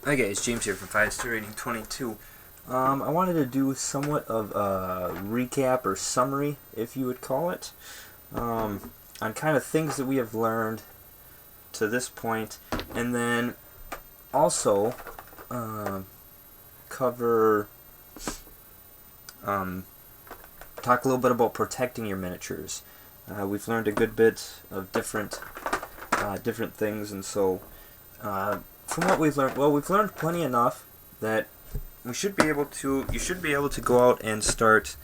Hi guys, James here from 5 Star Rating 22. I wanted to do somewhat of a recap or summary, if you would call it, on kind of things that we have learned to this point, and then also cover, talk a little bit about protecting your miniatures. We've learned a good bit of different things, and so from what we've learned, well, we've learned plenty enough that you should be able to go out and start,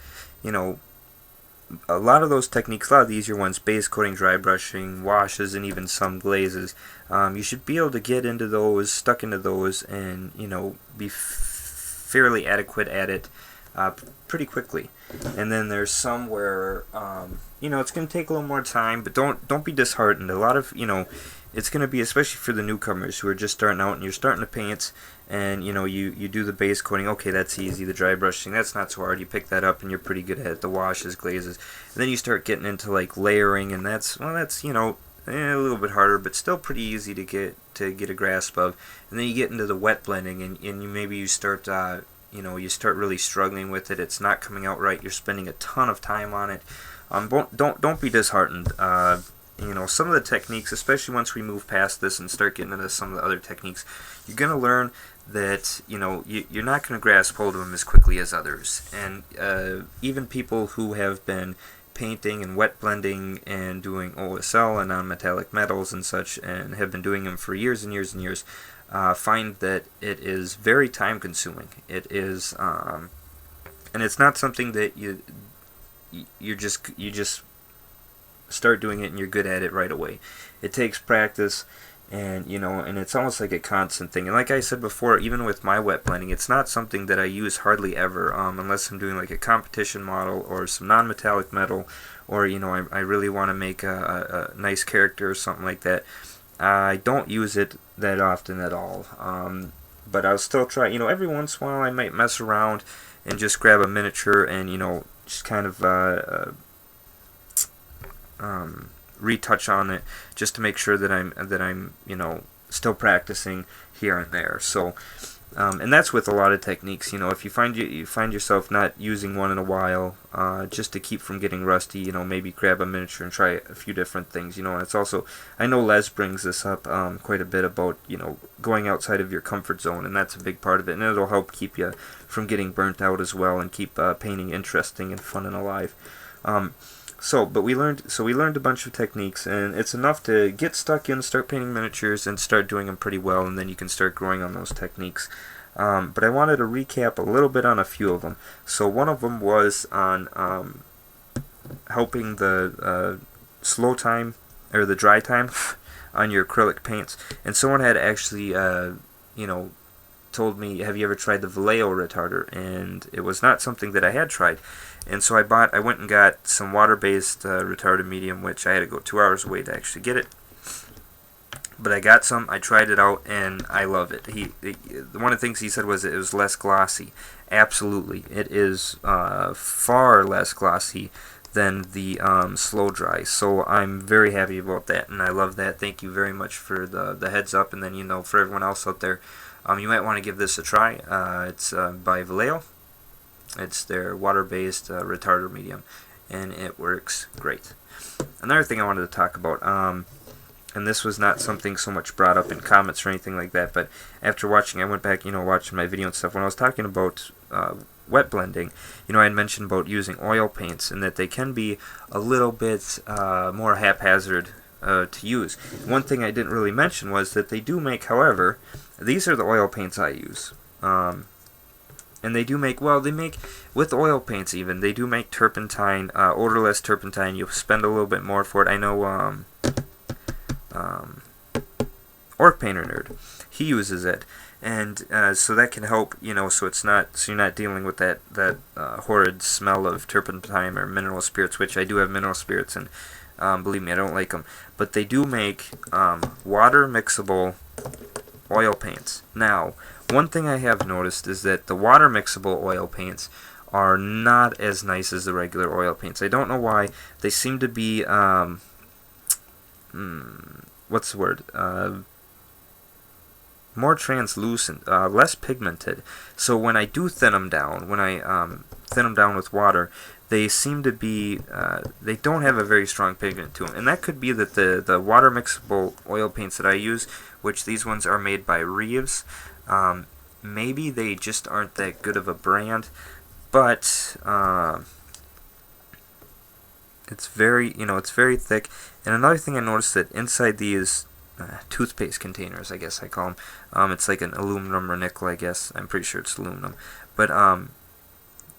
a lot of those techniques, a lot of the easier ones, base coating, dry brushing, washes, and even some glazes. You should be able to get into those, stuck into those, and be fairly adequate at it pretty quickly. And then there's some where it's going to take a little more time, but don't be disheartened. A lot of it's going to be, especially for the newcomers who are just starting out and you're starting to paint, and you do the base coating. Okay, that's easy. The dry brushing, that's not so hard. You pick that up and you're pretty good at it. The washes, glazes, and then you start getting into like layering, and that's a little bit harder, but still pretty easy to get a grasp of. And then you get into the wet blending, and you start you start really struggling with it. It's not coming out right. You're spending a ton of time on it. Don't be disheartened. Some of the techniques, especially once we move past this and start getting into some of the other techniques, you're going to learn that you're not going to grasp hold of them as quickly as others. And even people who have been painting and wet blending and doing OSL and non-metallic metals and such, and have been doing them for years and years and years, find that it is very time consuming. It is, and it's not something that you just start doing it and you're good at it right away. It takes practice, and and it's almost like a constant thing. And like I said before, even with my wet blending, it's not something that I use hardly ever, unless I'm doing like a competition model or some non-metallic metal, or I really want to make a nice character or something like that. I don't use it that often at all, but I'll still try. Every once in a while I might mess around and just grab a miniature and just kind of retouch on it, just to make sure that I'm still practicing here and there. So and that's with a lot of techniques. If you find yourself not using one in a while, just to keep from getting rusty, maybe grab a miniature and try a few different things. And it's also, I know Les brings this up quite a bit about going outside of your comfort zone, and that's a big part of it, and it'll help keep you from getting burnt out as well, and keep painting interesting and fun and alive. But we learned a bunch of techniques, and it's enough to get stuck in, start painting miniatures, and start doing them pretty well, and then you can start growing on those techniques. But I wanted to recap a little bit on a few of them. So one of them was on helping the slow time, or the dry time, on your acrylic paints. And someone had actually, told me, have you ever tried the Vallejo retarder? And it was not something that I had tried. And so I went and got some water-based retarded medium, which I had to go 2 hours away to actually get it. But I got some, I tried it out, and I love it. One of the things he said was it was less glossy. Absolutely. It is far less glossy than the slow dry. So I'm very happy about that, and I love that. Thank you very much for the heads up. And then, for everyone else out there, you might want to give this a try. It's by Vallejo. It's their water-based retarder medium, and it works great. Another thing I wanted to talk about, and this was not something so much brought up in comments or anything like that, but after watching, I went back, watching my video and stuff. When I was talking about wet blending, I had mentioned about using oil paints, and that they can be a little bit more haphazard to use. One thing I didn't really mention was that they do make, however, these are the oil paints I use. And they do make, with oil paints even, they do make turpentine, odorless turpentine. You'll spend a little bit more for it. I know Orc Painter Nerd, he uses it. And so that can help, so you're not dealing with that horrid smell of turpentine or mineral spirits, which I do have mineral spirits, and believe me, I don't like them. But they do make water mixable oil paints. Now, one thing I have noticed is that the water mixable oil paints are not as nice as the regular oil paints. I don't know why. They seem to be, what's the word? more translucent, less pigmented. So when I do thin them down, when I thin them down with water, they seem to be, they don't have a very strong pigment to them. And that could be that the water mixable oil paints that I use, which these ones are made by Reeves, maybe they just aren't that good of a brand, but it's very, it's very thick. And another thing I noticed that inside these toothpaste containers, I guess I call them, it's like an aluminum or nickel, I guess. I'm pretty sure it's aluminum. But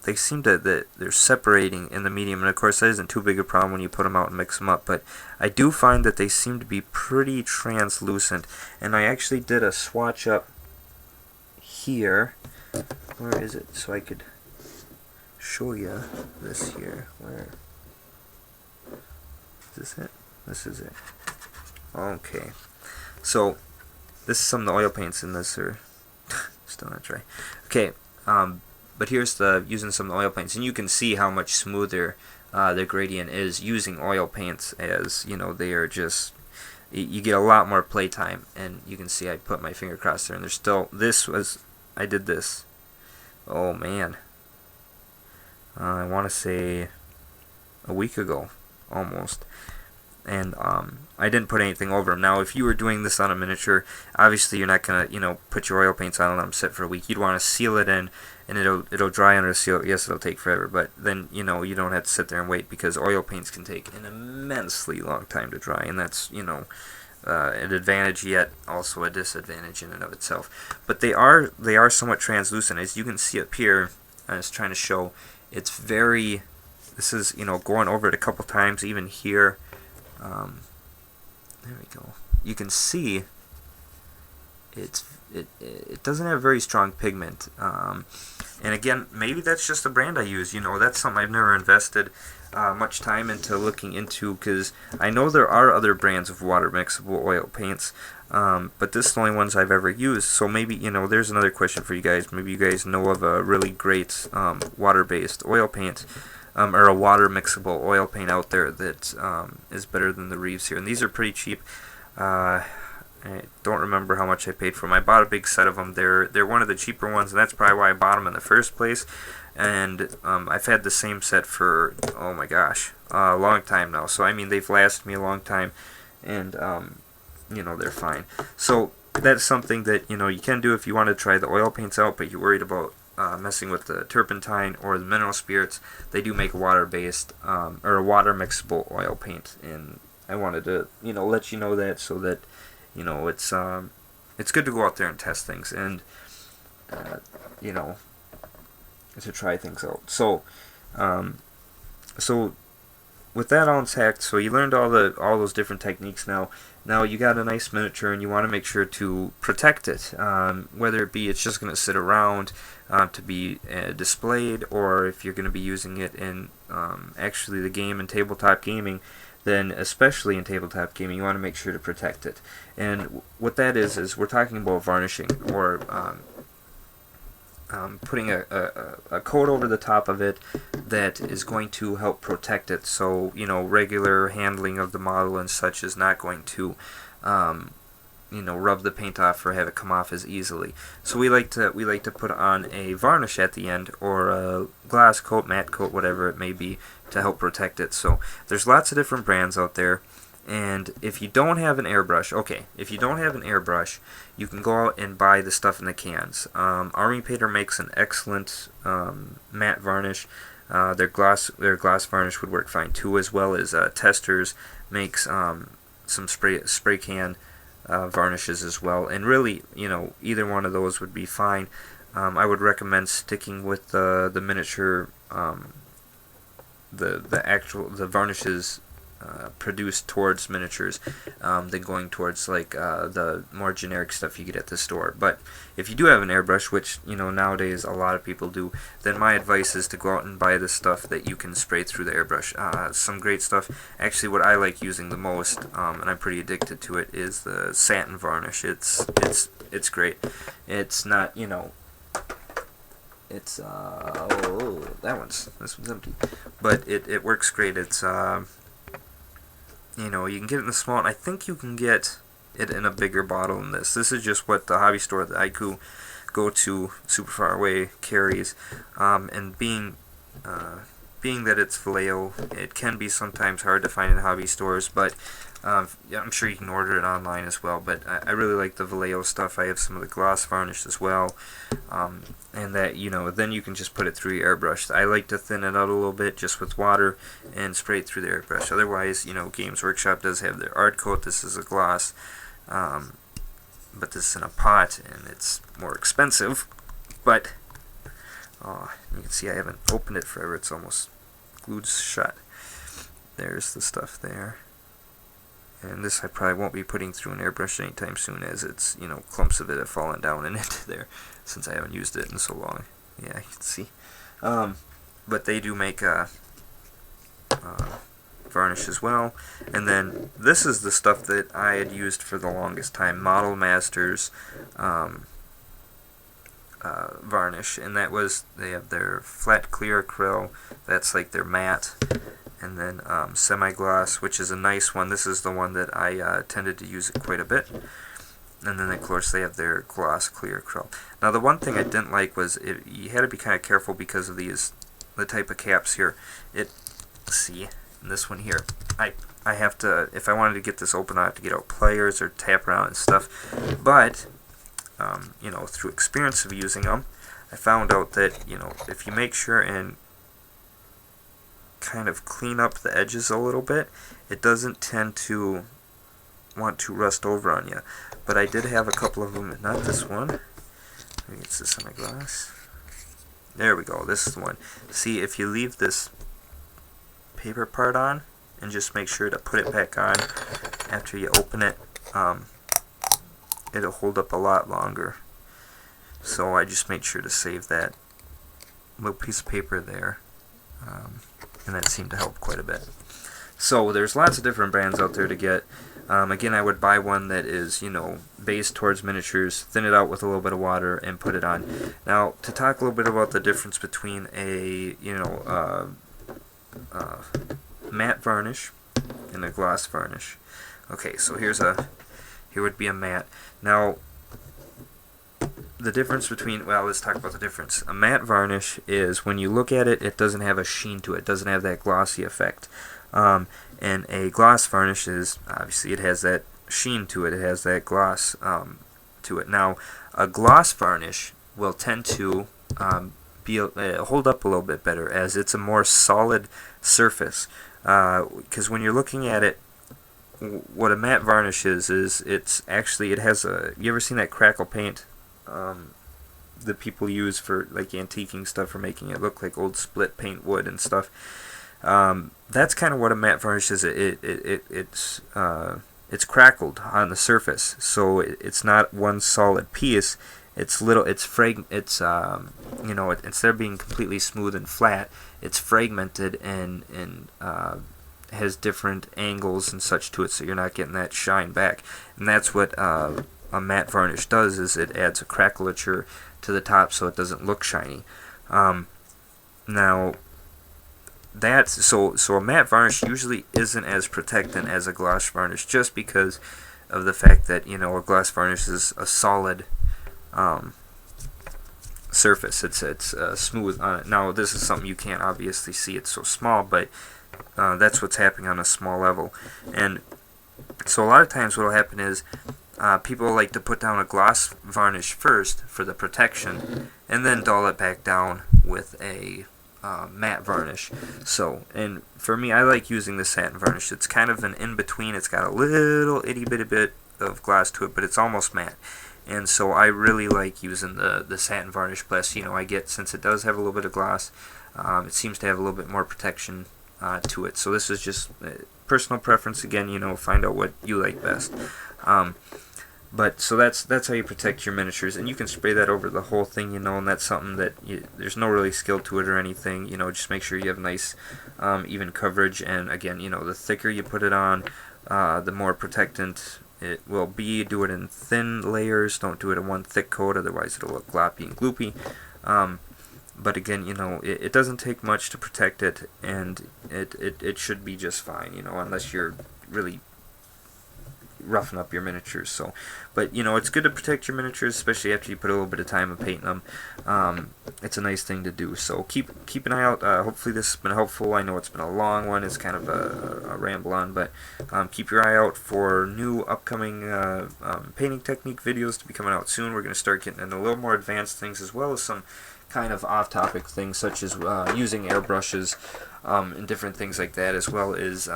they seem to, they're separating in the medium, and of course that isn't too big a problem when you put them out and mix them up, but I do find that they seem to be pretty translucent. And I actually did a swatch up here. Where is it? So I could show you this here. Where is this it? This is it. Okay. So this is some of the oil paints in this are still not dry. Okay. But here's the using some of the oil paints, and you can see how much smoother the gradient is using oil paints, as they are just, you get a lot more playtime. And you can see I put my finger across there, and there's still, I did this, oh man, I want to say a week ago almost. And I didn't put anything over them. Now, if you were doing this on a miniature, obviously you're not gonna, put your oil paints on and let them sit for a week. You'd want to seal it in, and it'll dry under the seal. Yes, it'll take forever, but then you don't have to sit there and wait, because oil paints can take an immensely long time to dry, and that's an advantage, yet also a disadvantage in and of itself. But they are somewhat translucent, as you can see up here. I was trying to show. It's very. This is going over it a couple times, even here. There we go. You can see it doesn't have very strong pigment. And again, maybe that's just the brand I use. That's something I've never invested much time into looking into, because I know there are other brands of water mixable oil paints, but this is the only ones I've ever used. So maybe, there's another question for you guys. Maybe you guys know of a really great water-based oil paint, or a water mixable oil paint out there that is better than the Reeves here. And these are pretty cheap. I don't remember how much I paid for them. I bought a big set of them. They're one of the cheaper ones, and that's probably why I bought them in the first place. And I've had the same set for, oh my gosh, a long time now. So I mean, they've lasted me a long time, and they're fine. So that's something that you can do if you want to try the oil paints out, but you're worried about messing with the turpentine or the mineral spirits. They do make a water-based or a water mixable oil paint, and I wanted to let you know that, so that it's good to go out there and test things, and to try things out. So so with that all intact, so you learned all those different techniques. Now you got a nice miniature, and you want to make sure to protect it, whether it be it's just going to sit around to be displayed, or if you're going to be using it in actually the game in tabletop gaming, then especially in tabletop gaming, you want to make sure to protect it. And what that is we're talking about varnishing, or putting a coat over the top of it that is going to help protect it. So regular handling of the model and such is not going to rub the paint off or have it come off as easily. So we like to put on a varnish at the end, or a glass coat, matte coat, whatever it may be, to help protect it. So there's lots of different brands out there. And if you don't have an airbrush, you can go out and buy the stuff in the cans. Army Painter makes an excellent matte varnish. Their glass varnish would work fine too, as well as Testers makes some spray can varnishes as well. And really, either one of those would be fine. I would recommend sticking with the miniature, the varnishes produced towards miniatures, than going towards like the more generic stuff you get at the store. But if you do have an airbrush, which nowadays a lot of people do, then my advice is to go out and buy the stuff that you can spray through the airbrush. Some great stuff. Actually, what I like using the most, and I'm pretty addicted to it, is the satin varnish. It's great. It's not it's this one's empty, but it works great. It's you can get it in the small, and I think you can get it in a bigger bottle than this. This is just what the hobby store that I go to super far away carries, and being that it's Vallejo, it can be sometimes hard to find in hobby stores, but yeah, I'm sure you can order it online as well. But I really like the Vallejo stuff. I have some of the gloss varnish as well, and that, then you can just put it through your airbrush. I like to thin it out a little bit just with water and spray it through the airbrush. Otherwise, Games Workshop does have their art coat. This is a gloss, but this is in a pot, and it's more expensive. But you can see I haven't opened it forever. It's almost glued shut. There's the stuff there. And this I probably won't be putting through an airbrush anytime soon, as it's, clumps of it have fallen down in it there, since I haven't used it in so long. Yeah, you can see. But they do make varnish as well. And then this is the stuff that I had used for the longest time, Model Masters varnish, and that was, they have their flat clear acryl, that's like their matte, and then semi-gloss, which is a nice one. This is the one that I tended to use it quite a bit. And then of course they have their gloss clear acryl. Now the one thing I didn't like was you had to be kind of careful because of the type of caps here. See, this one here, I have to, if I wanted to get this open, I have to get out pliers or tap around and stuff. But through experience of using them, I found out that if you make sure and kind of clean up the edges a little bit, it doesn't tend to want to rust over on you. But I did have a couple of them, not this one. Maybe it's the semi-gloss. There we go, this is the one. See, if you leave this paper part on and just make sure to put it back on after you open it, it'll hold up a lot longer. So I just made sure to save that little piece of paper there, and that seemed to help quite a bit. So there's lots of different brands out there to get. Again, I would buy one that is, based towards miniatures, thin it out with a little bit of water, and put it on. Now, to talk a little bit about the difference between a, matte varnish and a gloss varnish. Okay, so here would be a matte. Now, the difference between, well, let's talk about the difference. A matte varnish is, when you look at it, it doesn't have a sheen to it. It doesn't have that glossy effect. And a gloss varnish is, obviously, it has that sheen to it. It has that gloss to it. Now, a gloss varnish will tend to hold up a little bit better, as it's a more solid surface. Because when you're looking at it, what a matte varnish is it's actually, it has a, you ever seen that crackle paint that people use for like antiquing stuff, for making it look like old split paint wood and stuff? That's kind of what a matte varnish is. It's crackled on the surface, so it's not one solid piece. It's instead of being completely smooth and flat, it's fragmented and has different angles and such to it, so you're not getting that shine back. And that's what a matte varnish does, is it adds a crackulature to the top so it doesn't look shiny. Now, so a matte varnish usually isn't as protectant as a gloss varnish, just because of the fact that a gloss varnish is a solid surface. It's smooth on it. Now, this is something you can't obviously see, it's so small, but that's what's happening on a small level. And so a lot of times what will happen is people like to put down a gloss varnish first for the protection, and then dull it back down with a matte varnish. So, and for me, I like using the satin varnish. It's kind of an in-between. It's got a little itty bitty bit of gloss to it, but it's almost matte. And so I really like using the satin varnish. Plus, I get, since it does have a little bit of gloss, it seems to have a little bit more protection to it. So this is just personal preference. Again, find out what you like best. But so that's how you protect your miniatures, and you can spray that over the whole thing, and that's something that there's no really skill to it or anything. Just make sure you have nice even coverage, and again, the thicker you put it on, the more protectant it will be. Do it in thin layers. Don't do it in one thick coat, otherwise it'll look gloppy and gloopy. But again, it doesn't take much to protect it, and it should be just fine, unless you're really roughen up your miniatures. So, but it's good to protect your miniatures, especially after you put a little bit of time in painting them. It's a nice thing to do. So keep an eye out. Hopefully this has been helpful. I know it's been a long one. It's kind of a ramble on, but keep your eye out for new upcoming painting technique videos to be coming out soon. We're going to start getting into a little more advanced things, as well as some kind of off-topic things such as using airbrushes and different things like that, as well as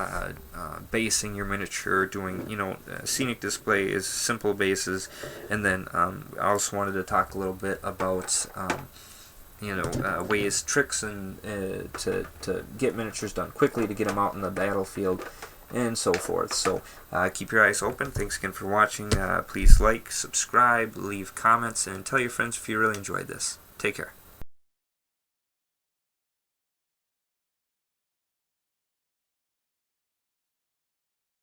basing your miniature, doing scenic display is simple bases, and then I also wanted to talk a little bit about ways, tricks, and to get miniatures done quickly, to get them out in the battlefield, and so forth. So keep your eyes open. Thanks again for watching. Please like, subscribe, leave comments, and tell your friends if you really enjoyed this. Take care.